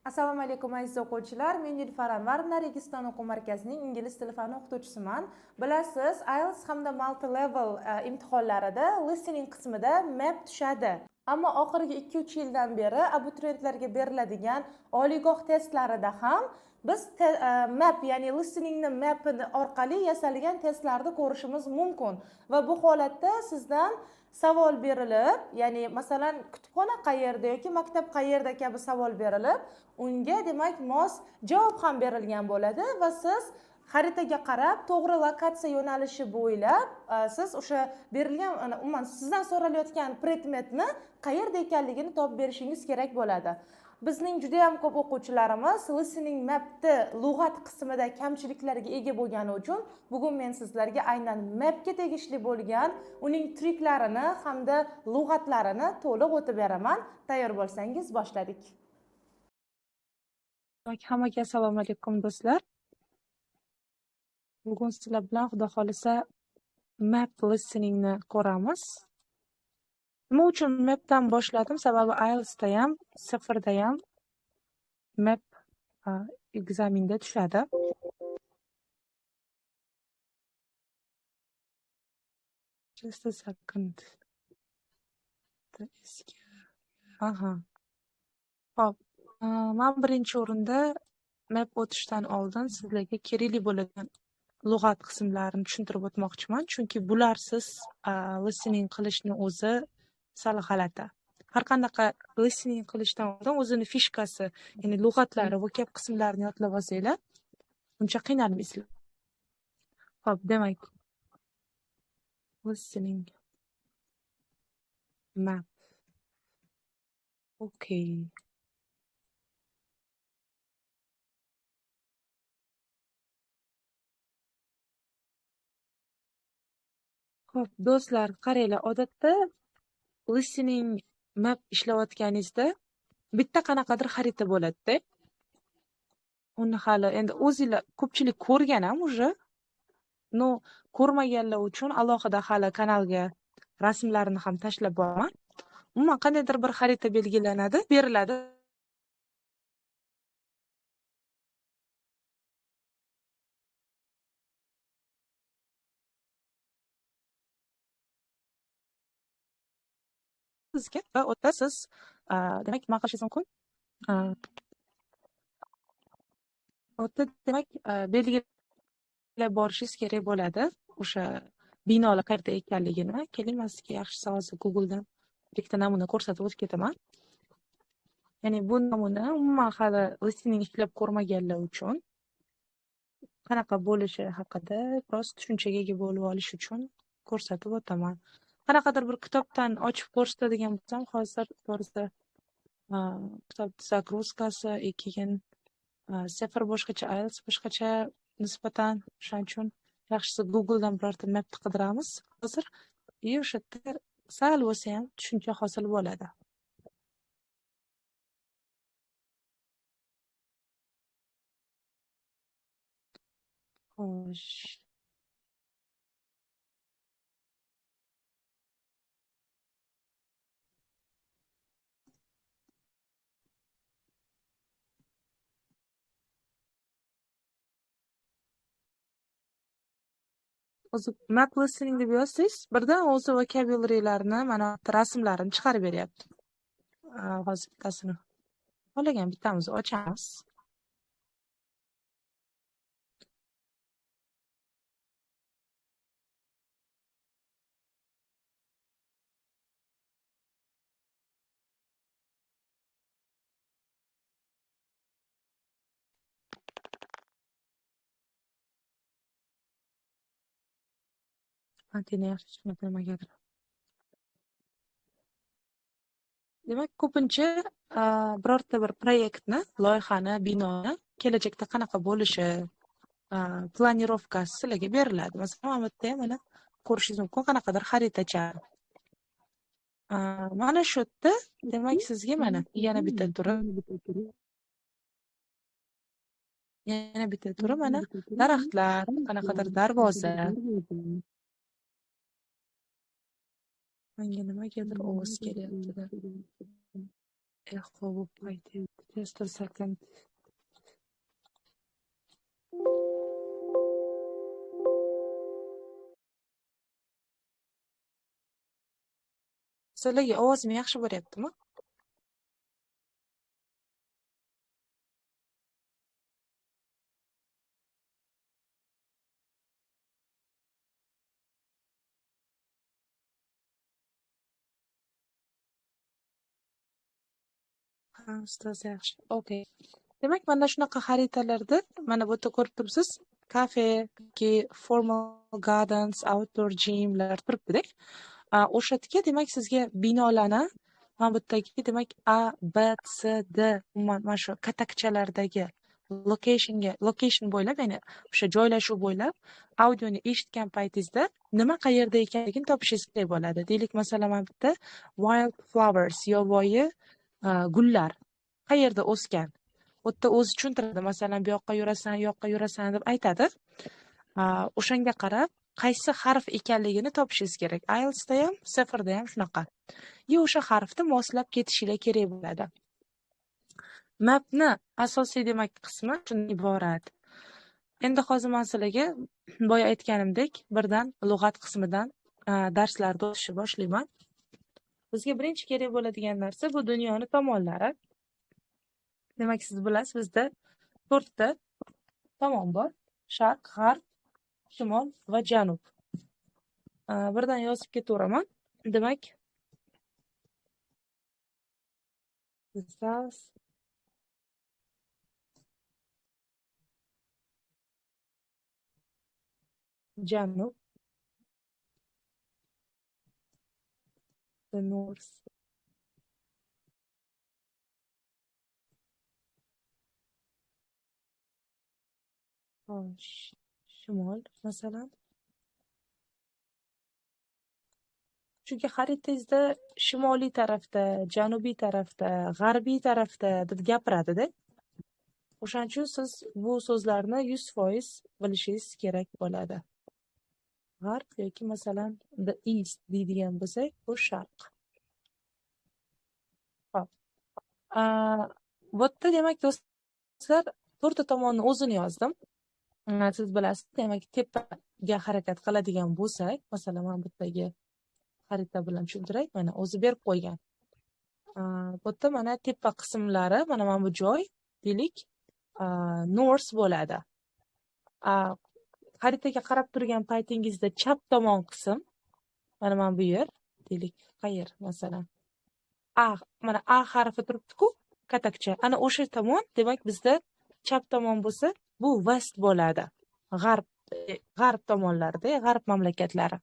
Assalomu alaykum aziz o'quvchilar. Men Nilufar Anvar, Registon o'quv markazining ingliz tili fani o'qituvchisiman. Bilasiz, IELTS hamda multi level imtihonlarida listening qismida map tushadi. Ammo oxirgi 2-3 yildan beri abituriyentlarga beriladigan oliygoh testlarida ham biz map, ya'ni listeningni mapi orqali yasalgan testlarni ko'rishimiz mumkin. Va bu holatda sizdan savol berilib, ya'ni masalan kutubxona qayerda yoki maktab qayerda kabi savol berilib, unga demak mos javob ham berilgan bo'ladi va siz xaritaga qarab to'g'ri lokatsiya yo'nalishi bo'ylab siz o'sha berilgan, umuman sizdan so'ralayotgan predmetni qayerda ekanligini topib berishingiz kerak bo'ladi. Bizning juda ham ko'p o'quvchilarimiz listening mapni lug'at qismida kamchiliklarga ega bo'lgani uchun bugun men sizlarga aynan mapga tegishli bo'lgan uning triklarini hamda lug'atlarini to'liq o'tib beraman. Tayyor bo'lsangiz boshladik. Hammaga assalomu alaykum do'stlar. Bugun sizlar bilan xudo xolisa map listeningni ko'ramiz. Nima uchun mapdan boshladim? Sababi IELTSda ham, sifirda ham map ekzaminda tushadi. Just a second. Aha. Hop. Men birinchi o'rinda map o'tishdan oldin sizlarga kerakli bo'lgan lug'at qismlarini tushuntirib o'tmoqchiman, chunki bularsiz listening qilishni o'zi sal g'alati. Har qanaqa listening qilishdan oldin o'zini fishkasi, ya'ni lug'atlari, vokab qismlarini yodlab olsanglar, uncha qiynalmaysizlar. Xo'p, demak, listening map. Okay. Xo'p, do'stlar, qaranglar, odatda listening map ishlayotganingizda bitta qanaqadir xarita bo'ladi-da. Uni hali endi o'zinglar ko'pchilik ko'rgan ham уже. No, ko'rmaganlar uchun alohida hali kanalga rasmlarini ham tashlab boraman. Umuman qandaydir bir xarita belgilanadi, beriladi. Sizga va o'tasiz, demak, nima qilishingiz mumkin? O'tda demak, belgilab borishingiz kerak bo'ladi. O'sha binolar qayerda ekanligini. Keling, men sizga yaxshisi hozir Google'dan bitta namuna ko'rsatib o'tib ketaman. Ya'ni bu namuna umuman hali listening ishlab ko'rmaganlar uchun qanaqa bo'lishi haqida biroz tushunchaga ega bo'lib olish uchun ko'rsatib o'taman. Qanaqadir bir kitobdan ochib ko'rsatadigan bo'lsam, hozir to'g'risi kitob загрузкасы, keyin sifir boshqacha, IELTS boshqacha nisbatan, shuning uchun yaxshisi Google'dan birorta mapni qidiramiz. Hozir o'sha yerda sal bo'lsa ham tushuncha hosil bo'ladi. Xo'sh. O'zi map listening deb yozsangiz, birdan o'zi vocabulary'larni, mana rasmlarini chiqarib beryapti. Hozir bittasini xohlagan bittamizni ochamiz. Antena yaxshi tushuntirmagadir. Demak, ko'pincha birorta bir proyektni, loyihani, binoni kelajakda qanaqa bo'lishi, planirovkasi sizlarga beriladi. Masalan, bu yerda mana ko'rishingiz mumkin qanaqadir xaritacha. Mana shu yerda demak sizga mana yana bitta turi mana daraxtlar, qanaqadir darvoza. Menga nimagadir ovoz kelyapti. echo bu paytda tester second. Sizlarga ovozim yaxshi bo'lyaptimi? Ha, ustoz yaxshi. Okay. Demak, mana shunaqa xaritalarda mana bu yerda ko'rib turibsiz. Kafe yoki formal gardens, outdoor gymlar turibdi-da. O'sha yerga demak sizga binolarni mana bu yerdagi demak A, B, C, D umuman mana shu katakchalardagi location bo'ylab, ya'ni o'sha joylashuv bo'ylab audioni eshitgan paytingizda nima qayerda ekanligini topishingiz kerak bo'ladi. Deylik, masalan, mana bu yerda wild flowers, yovvoyi gullar qayerda o'sgan. U yerda o'zi tushuntiradi, masalan, bu yoqqa yurasan, u yoqqa yurasan deb aytadi. O'shanga qarab qaysi harf ekanligini topishingiz kerak. IELTSda ham, SEFRda ham shunaqa. O'sha harfni moslab ketishingiz kerak bo'ladi. Mapni asosiy demak qismi shundan iborat. Endi hozir men sizlarga boya aytganimdek, birdan lug'at qismidan darslarni o'tishni boshlayman. Bizga birinchi kerak bo'ladigan narsa bu dunyoni tomonlari. Demak, siz bilasiz, bizda 4 ta tomon bor: sharq, g'arb, shimol va janub. Birdan yozib ketaveraman. Demak, south, janub, the north, shimol masalan. Chunki xaritingizda shimoliy tarafda, janubiy tarafda, g'arbiy tarafda deb gapiradi-da. O'shaning uchun siz bu so'zlarni 100% bilishingiz kerak bo'ladi. G'arb yoki masalan the east deydigan bo'lsak, bu sharq. Hop. Bu yerda demak do'stlar 4 ta tomonni o'zini yozdim. Siz bilasiz, demak tepaga harakat qiladigan bo'lsak, masalan, mana bu yerdagi xarita bilan tushuntiray, mana o'zi berib qo'ygan. Bu yerda mana tepa qismlari, mana bu joy deylik north bo'ladi. Xaritaga qarab turgan paytingizda chap tomon qism, mana bu yer deylik, qayer masalan mana A harfi turibdi-ku, katakcha. Ana o'sha tomon, demak bizda chap tomon bo'lsa, bu west bo'ladi. G'arb tomonlarida, g'arb mamlakatlari.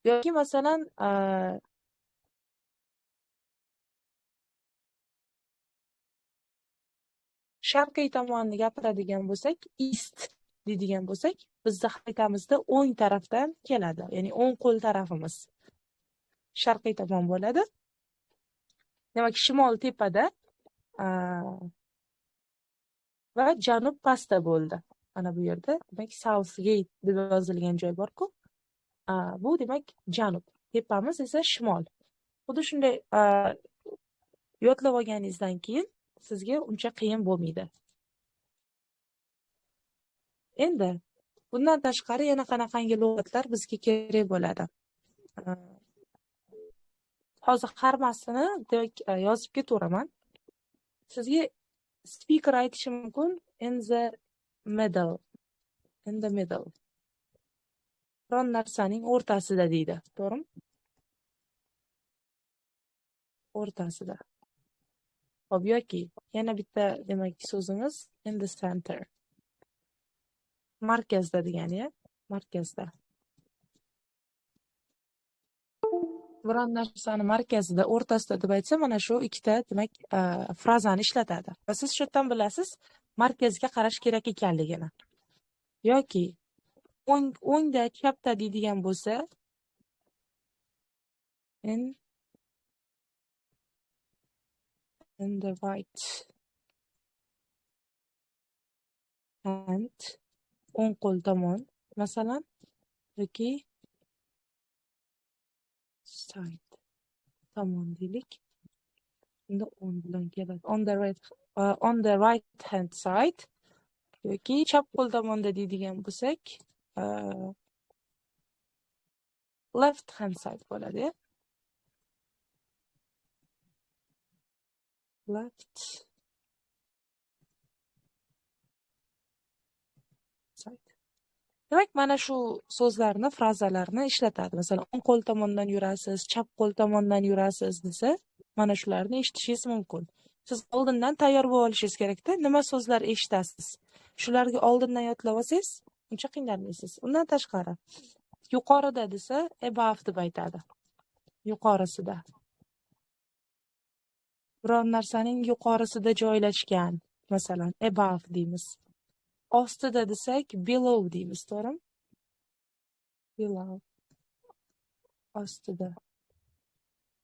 Yoki masalan sharqiy tomonni gapiradigan bo'lsak, east deydigan bo'lsak, bizda xaritamizda o'ng tarafdan keladi. Ya'ni o'ng qo'l tarafimiz sharqiy tomon bo'ladi. Demak, shimol tepada va janub pastda bo'ldi. Mana bu yerda demak South Gate deb yozilgan joy bor-ku. Bu demak janub. Tepamiz esa shimol. Xuddi shunday yodlab olganingizdan keyin sizga uncha qiyin bo'lmaydi. Endi bundan tashqari yana qanaqangi lug'atlar bizga kerak bo'ladi? Hozir hammasini demak yozib ketaveraman. Sizga speaker aytishi mumkin in the middle. In the middle. Biron narsaning o'rtasida deydi, to'g'rimi? O'rtasida. Xo'p, yoki yana bitta demak so'zimiz in the center. Markazda degani-ya, markazda. Biron narsani markazida, o'rtasida deb aytsa, mana shu ikkita demak frazani ishlatadi. Va siz shu yerdan bilasiz markazga qarash kerak ekanligini. Yoki o'ngda, chapda deydigan bo'lsa, in the right hand, o'ng qo'l tomon masalan, yoki side tomon deylik. Endi on bilan keladi. On the right hand side yoki chap qo'l tomonda deydigan bo'lsak, left hand side bo'ladi. Left side. Demak, mana shu so'zlarni, frazalarni ishlatadi. Masalan, o'ng qo'l tomondan yurasiz, chap qo'l tomondan yurasiz desa, mana shularni eshitishingiz mumkin. Siz oldindan tayyor bo'lib olishingiz kerakda, nima so'zlar eshitasiz. Shularga oldindan yodlab olsangiz, uncha qiynalmaysiz. Undan tashqari, yuqorida desa, above deb aytadi. Yuqorisida. Biror narsaning yuqorisida joylashgan, masalan, above deymiz. Ostida desak, below deymiz, to'g'rimi? Below. Ostida.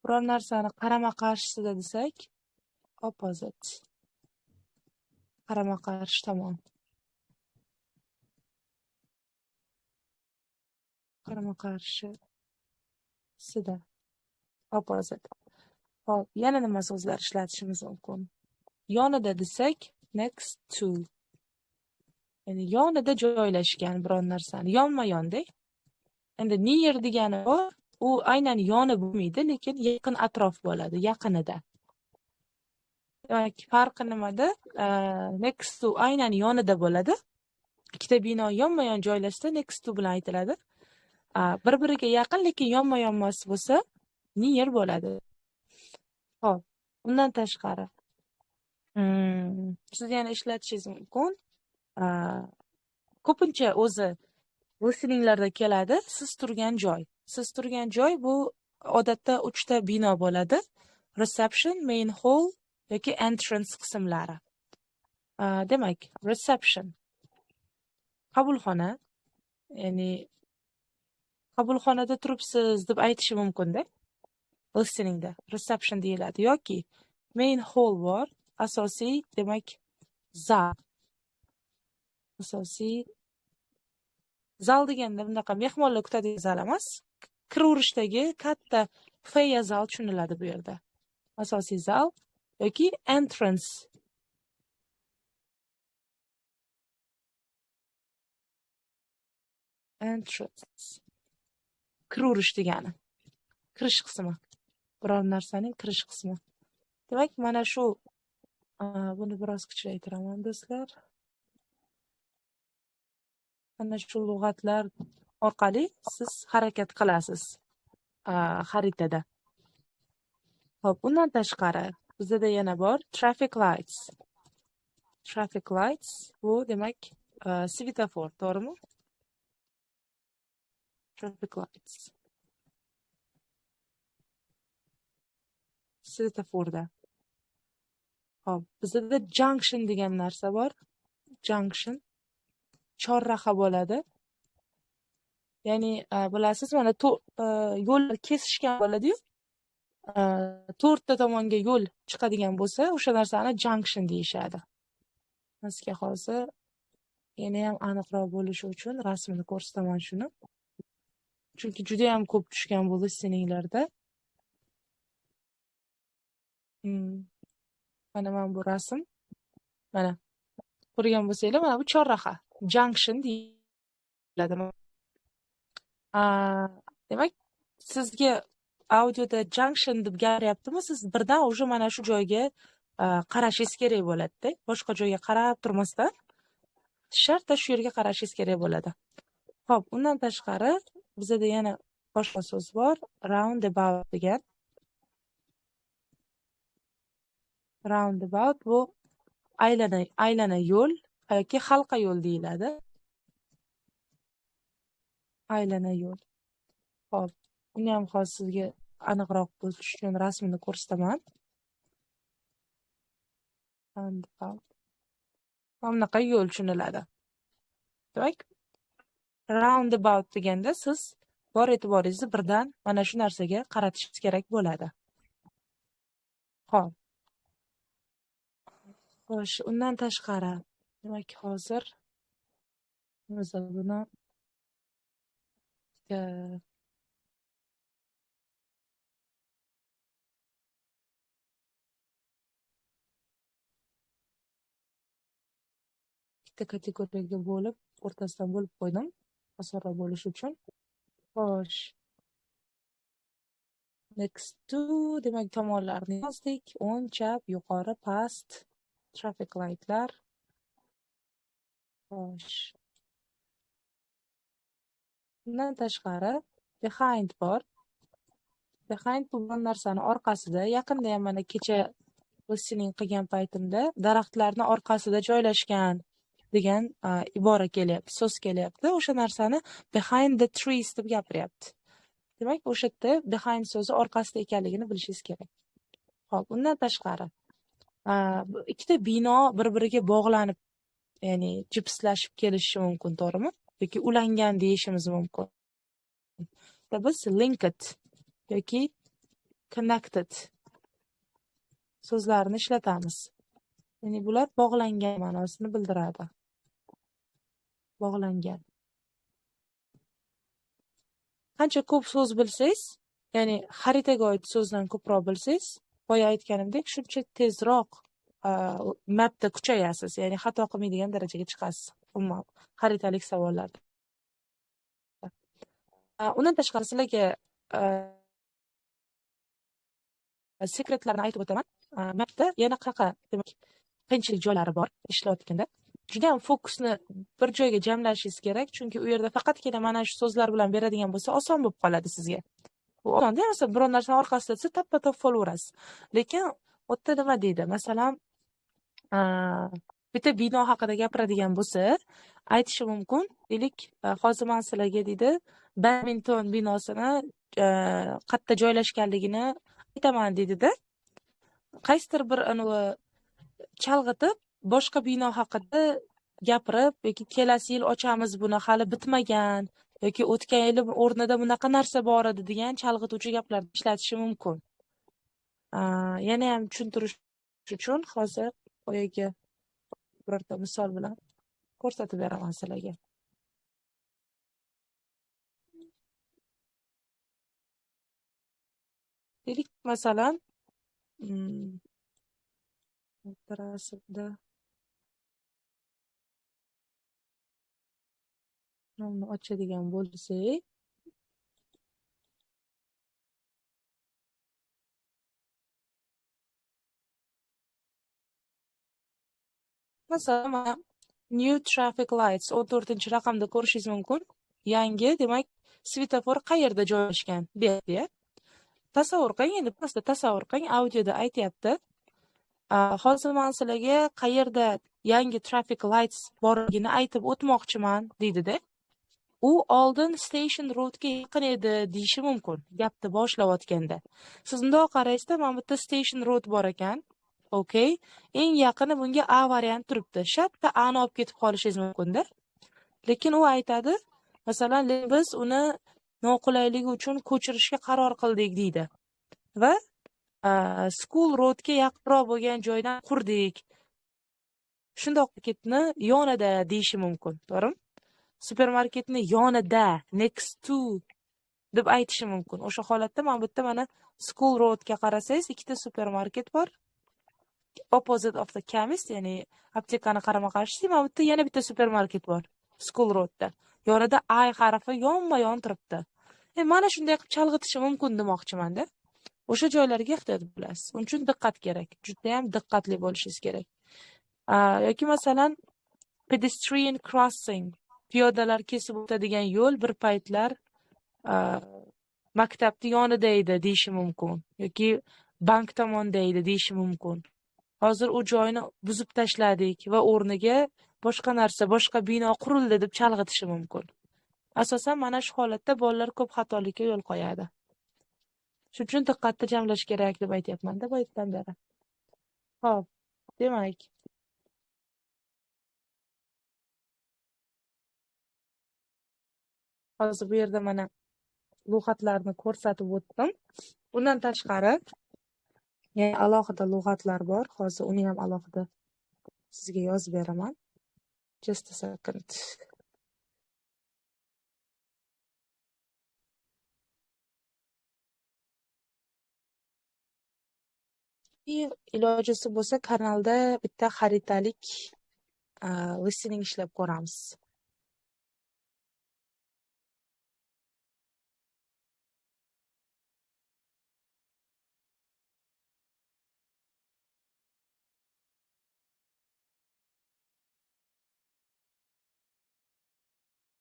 Biror narsani qarama-qarshisida desak, opposite. Qarama-qarshi tomon. Qarama-qarshisida. Opposite. Hop, yana nima so'zlar ishlatishimiz mumkin? Yonida desak, next to. Ya'ni yonida joylashgan biror narsani, yonma-yonda. Endi near degani bor, u aynan yoni bo'lmaydi, lekin yaqin atrof bo'ladi, yaqinida. Demak, farqi nimada? Next to aynan yonida bo'ladi. Ikkita bino yonma-yon joylashsa next to bilan aytiladi. Bir-biriga yaqin, lekin yonma-yon bo'lsa, near bo'ladi. Xo'p, undan tashqari siz yana ishlatishingiz mumkin. Ko'pincha o'zi listeninglarda keladi, siz turgan joy. Siz turgan joy bu odatda 3 ta bino bo'ladi. Reception, main hall yoki entrance qismlari. Demak, reception qabulxona, ya'ni qabulxonada turibsiz deb aytishi mumkin-da. Listeningda reception deyiladi yoki main hall bor, asosiy, demak, zal. Asosiy zal deganda bunaqa mehmonlar kutadigan zal emas, kiraverishdagi katta foyer zal tushuniladi bu yerda. Asosiy zal yoki entrance. Entrance. Kiraverish degani. Kirish qismi. Biror narsaning kirish qismi. Demak, mana shu buni biroz kichiraytiraman do'stlar. Mana shu lug'atlar orqali siz harakat qilasiz xaritada. Xo'p, undan tashqari bizda yana bor traffic lights. Traffic lights bu demak svetofor, to'g'rimi? Traffic lights. Svetoforda. Xo'p, bizda junction degan narsa bor. Junction chorraha bo'ladi. Ya'ni bilasiz, mana yo'llar kesishgan bo'ladi-yu. To'rtta tomonga yo'l chiqadigan bo'lsa, o'sha narsani junction deyishadi. Sizga hozir yana ham aniqroq bo'lishi uchun rasmini ko'rsataman shuni. Chunki juda ham ko'p tushgan bu listeninglarda. Mana bu rasm. Mana ko'rgan bo'lsanglar, mana bu chorraha. Junction deyiladi. Demak, sizga audioda junction deb gapiryaptimi, siz birdan o'sha mana shu joyga qarashingiz kerak bo'ladi-da. Boshqa joyga qarab turmasdan shartta shu yerga qarashingiz kerak bo'ladi. Xo'p, undan tashqari bizda yana boshqa so'z bor, roundabout degan. Roundabout bu aylana yo'l yoki halqa yo'l deyiladi. Aylana yo'l. Xo'p, buni ham hozir sizga aniqroq bo'lish uchun rasmini ko'rsataman. Roundabout. Bunaqa yo'l tushuniladi. Demak, roundabout deganda siz bor e'tiboringizni birdan mana shu narsaga qaratishingiz kerak bo'ladi. Xo'p. Xo'sh, undan tashqari, demak, hozir buni bitta kategoriyaga bo'lib, o'rtasidan bo'lib qo'ydim, osonroq bo'lishi uchun. Xo'sh. Next to, demak, tomonlarni yozdik. O'ng, chap, yuqori, past, traffic lightlar. Xo'sh. Bundan tashqari, behind bor. Behind bo'lgan narsani orqasida, yaqinda ham mana kecha listening qilgan paytimda daraxtlarni orqasida joylashgan degan ibora kelyapti, so'z kelyapti. O'sha narsani behind the trees deb gapiryapti. Demak, o'sha yerda behind so'zi orqasida ekanligini bilishingiz kerak. Xo'p, undan tashqari ikkita bino bir-biriga bog'lanib, ya'ni jipslashib kelishi mumkin, to'g'rimi? Yoki ulangan deyishimiz mumkin. Biz linked yoki connected so'zlarni ishlatamiz. Ya'ni bular bog'langan ma'nosini bildiradi. Bog'langan. Qancha ko'p so'z bilsangiz, ya'ni xaritaga oid so'zdan ko'proq bilsangiz, boya aytganimdek, shuncha tezroq mapda kuchayasiz, ya'ni xato qilmaydigan darajaga chiqasiz. Umuman xaritalik savollarda. Undan tashqari sizlarga sekretlarni aytib o'taman. Mapda yana qanaqa, demak, qiyinchilik joylari bor ishlayotganda. Juda ham fokusni bir joyga jamlashingiz kerak, chunki u yerda faqatgina mana shu so'zlar bilan beradigan bo'lsa, oson bo'lib qoladi sizga. Bu osonda, masalan, biror narsani orqasida desa, tappa-tap olaverasiz. Lekin u yerda nima deydi? Masalan, bitta bino haqida gapiradigan bo'lsa, aytishi mumkin. Deylik, hozir men sizlarga deydi, badminton binosini qayerda joylashganligini aytaman deydi-da. Qaysidir bir chalg'itib, boshqa bino haqida gapirib, yoki kelasi yil ochamiz buni, hali bitmagan, yoki o'tgan yil o'rnida bunaqa narsa bor edi degan chalg'ituvchi gaplarni ishlatishi mumkin. Yana ham tushuntirish uchun hozir boyaga birorta misol bilan ko'rsatib beraman sizlarga. Deylik, masalan, tarasida nomni ochadigan bo'lsak, masalan, new traffic lights 14-raqamda ko'rishingiz mumkin. Yangi, demak, svetofor qayerda joylashgan deyapti. Tasavvur qiling, endi pastda tasavvur qiling, audioda aytyapti. Hozir men sizlarga qayerda yangi traffic lights borligini aytib o'tmoqchiman deydi-da. U oldin station roadga yaqin edi deyishi mumkin, gapni boshlayotganda. Siz bundoq qaraysizda, mana bu yerda station road bor ekan. Okay. Eng yaqini bunga A variant turibdi. Shartta A'ni olib ketib qolishingiz mumkin-da. Lekin u aytadi, masalan, biz uni noqulayligi uchun ko'chirishga qaror qildik deydi. Va school roadga yaqinroq bo'lgan joydan qurdik. Shundoq ketni yonida deyishi mumkin, to'g'rimi? Supermarketni yonida, next to deb aytishi mumkin. O'sha holatda men bu yerda mana school roadga qarasangiz, ikkita supermarket bor. Opposite of the chemist, ya'ni aptekani qarama-qarshi, mana bu yerda yana bitta supermarket bor. School roadda. Yonida I harfi yonma-yon turibdi. Mana shunday qilib chalg'itishi mumkin demoqchiman-da. O'sha joylarga ehtiyot bo'lasiz. Uning uchun diqqat kerak. Juda ham diqqatli bo'lishingiz kerak. Yoki masalan, pedestrian crossing, piyodalar kesib o'tadigan yo'l bir paytlar maktabni yonida edi deyishi mumkin. Yoki bank tomonda edi deyishi mumkin. Hozir u joyni buzib tashladik va o'rniga boshqa narsa, boshqa bino qurildi deb chalg'itishi mumkin. Asosan mana shu holatda bolalar ko'p xatolikka yo'l qo'yadi. Shuning uchun diqqatni jamlash kerak deb aytyapman-da boydan beri. Xo'p, demak, hozir bu yerda mana lug'atlarni ko'rsatib o'tdim. Bundan tashqari, ya'ni alohida lug'atlar bor. Hozir uni ham alohida sizga yozib beraman. Just a second. Ilojisi bo'lsa, kanalda bitta xaritalik listening ishlab ko'ramiz.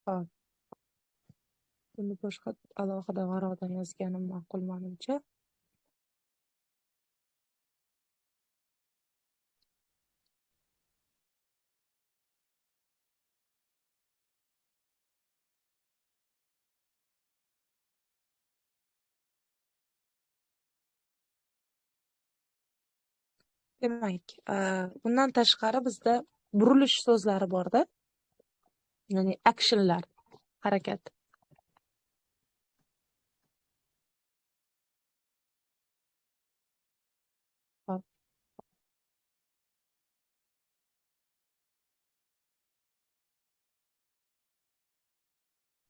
Hop, buni boshqa alohida varaqdan yozganim ma'qul menimcha. Demak, bundan tashqari bizda burilish so'zlari borda, ya'ni actionlar, harakat. Hop.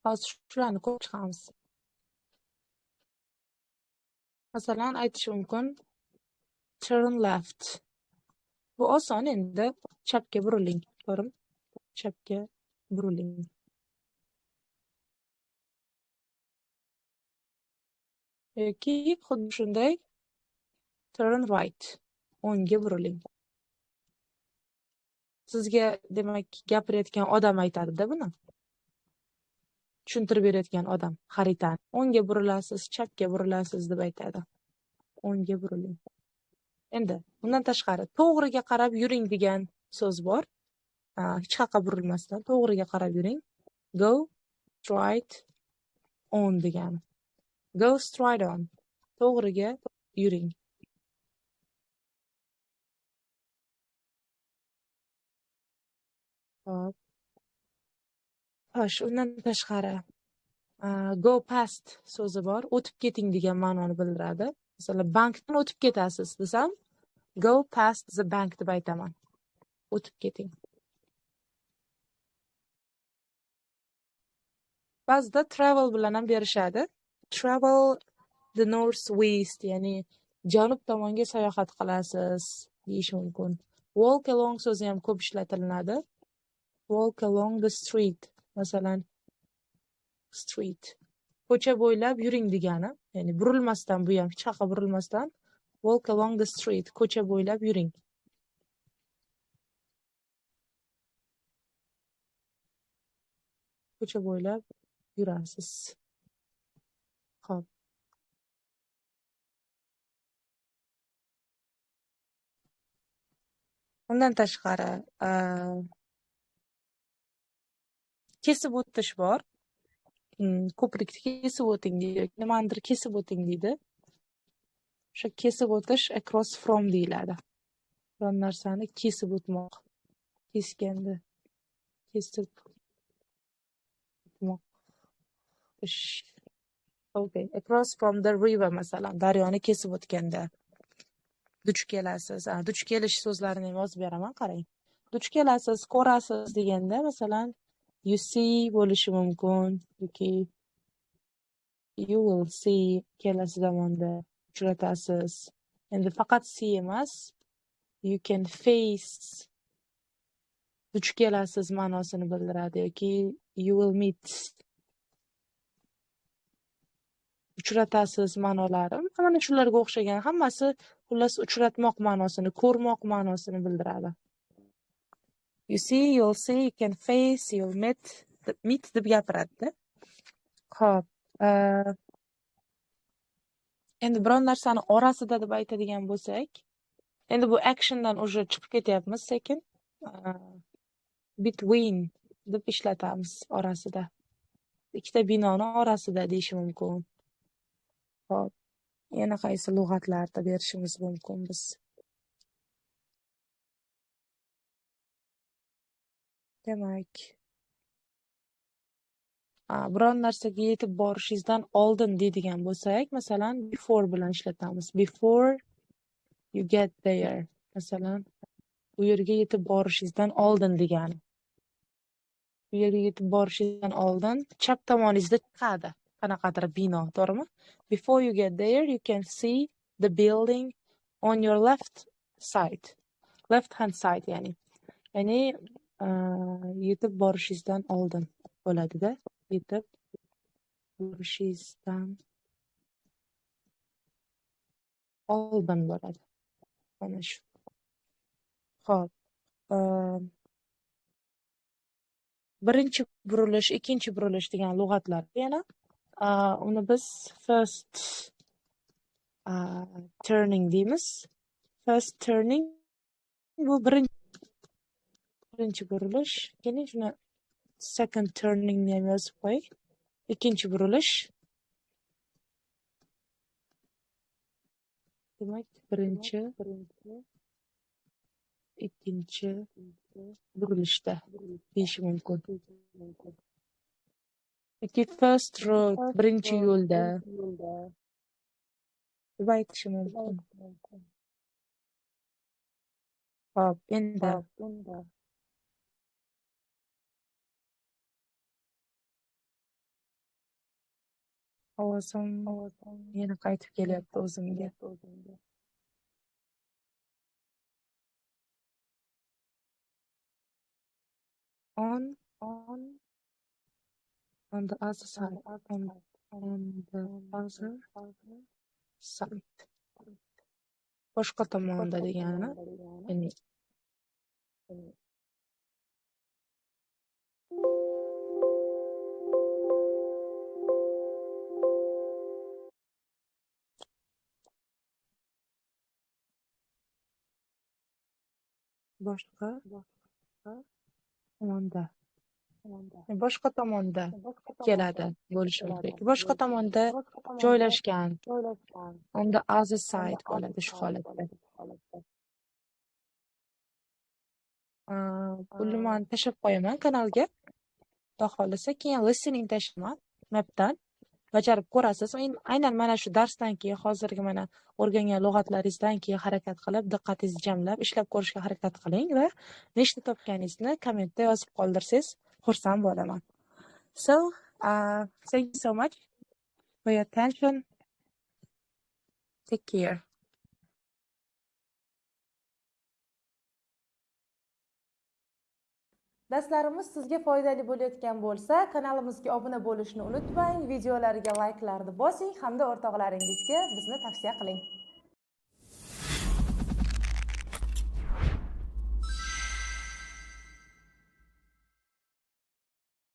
Hozir shularni ko'rib chiqamiz. Masalan, aytish mumkin turn left. Bu oson endi. Chapga buriling. To'g'rimi? Chapga buriling. Yoki xuddi shunday turn right. O'ngga buriling. Sizga demak gapirayotgan odam aytadi-da buni. Tushuntirib berayotgan odam xaritani. O'ngga burilasiz, chapga burilasiz deb aytadi. O'ngga buriling. Endi bundan tashqari to'g'riga qarab yuring degan so'z bor. Hech qayerga burilmasdan to'g'riga qarab yuring. Go straight on degani. Go straight on. To'g'riga yuring. Hop. Xo'sh, undan tashqari go past so'zi bor. O'tib keting degan ma'noni bildiradi. Masalan, bankdan o'tib ketasiz desam, go past the bank deb aytaman. O'tib keting. Ba'zida travel bilan ham berishadi. Travel the northwest, ya'ni janub tomonga sayohat qilasiz deyish mumkin. Walk along so'zi ham ko'p ishlatilinadi. Walk along the street. Masalan, street. Ko'cha bo'ylab yuring degani. Ya'ni burilmasdan, bu ham hech qayerga burilmasdan. Walk along the street. Ko'cha bo'ylab yuring. Ko'cha bo'ylab yurasiz. Xo'p. Undan tashqari kesib o'tish bor. Ko'prikni kesib o'ting deydi, nimanidir kesib o'ting deydi. O'sha kesib o'tish across from deyiladi. Biron narsani kesib o'tmoq. Kesganda kesib o'tmoq. Okay, across from the river masalan, daryoni kesib o'tganda duch kelasiz. Duch kelish so'zlarini ham yozib beraman, qarang. Duch kelasiz, ko'rasiz deganda masalan you see bo'lishi mumkin yoki you will see kelasi zamonda uchratasiz. Endi faqat see emas, you can face duch kelasiz ma'nosini bildiradi yoki you will meet uchratasiz ma'nolari. Mana shularga o'xshagan hammasi xullas uchratmoq ma'nosini, ko'rmoq ma'nosini bildiradi. You see, you'll see, you can face, you'll meet deb gapiradi. Xo'p. Endi biron narsani orasida deb aytadigan bo'lsak, endi bu actiondan уже chiqib ketyapmiz sekin. Between deb ishlatamiz orasida. Ikkita binoni orasida deyish mumkin. Xo'p. Yana qaysi lug'atlarda berishimiz mumkin biz? Demak, biron narsaga yetib borishingizdan oldin deydigan bo'lsak, masalan, before bilan ishlatamiz. Before you get there. Masalan, u yerga yetib borishingizdan oldin degani. Bu yerga yetib borishingizdan oldin chap tomoningizda chiqadi qanaqadir bino, to'g'rimi? Before you get there, you can see the building on your left side. Left hand side, ya'ni yetib borishingizdan oldin bo'ladida. Yetib borishingizdan oldin bo'ladi. Mana shu. Xo'p. Birinchi burilish, ikkinchi burilish degan lug'atlar yana. Uni biz first turning deymiz. First turning bu birinchi burilish. Keling shuni second turning ni ham yozib qo'ying. Ikkinchi burilish. Demak, birinchi, ikkinchi burilishda deyish mumkin. Yoki first road, birinchi yo'lda deb aytish mumkin. Hop, endi ovozim yana qaytib kelyapti o'zimga. On the other side, on the other side. Boshqa tomonda degani. Ya'ni boshqa tomonda. Boshqa tomonda keladi bo'lishi mumkin. Boshqa tomonda joylashgan. On the other side bo'ladi shu holatda. Pulni tashlab qo'yaman kanalga. Xudo xolisa keyin listening tashlaman mapdan. Bajarib ko'rasiz. Aynan mana shu darsdan keyin hozirgi mana o'rgangan lug'atlaringizdan keyin harakat qilib, diqqatingizni jamlab ishlab ko'rishga harakat qiling va nechta topganingizni kommentda yozib qoldirsangiz xursand bo'laman. So, thank you so much for your attention. Take care. Darslarimiz sizga foydali bo'layotgan bo'lsa, kanalimizga obuna bo'lishni unutmang, videolarga like'larni bosing hamda o'rtoqlaringizga bizni tavsiya qiling.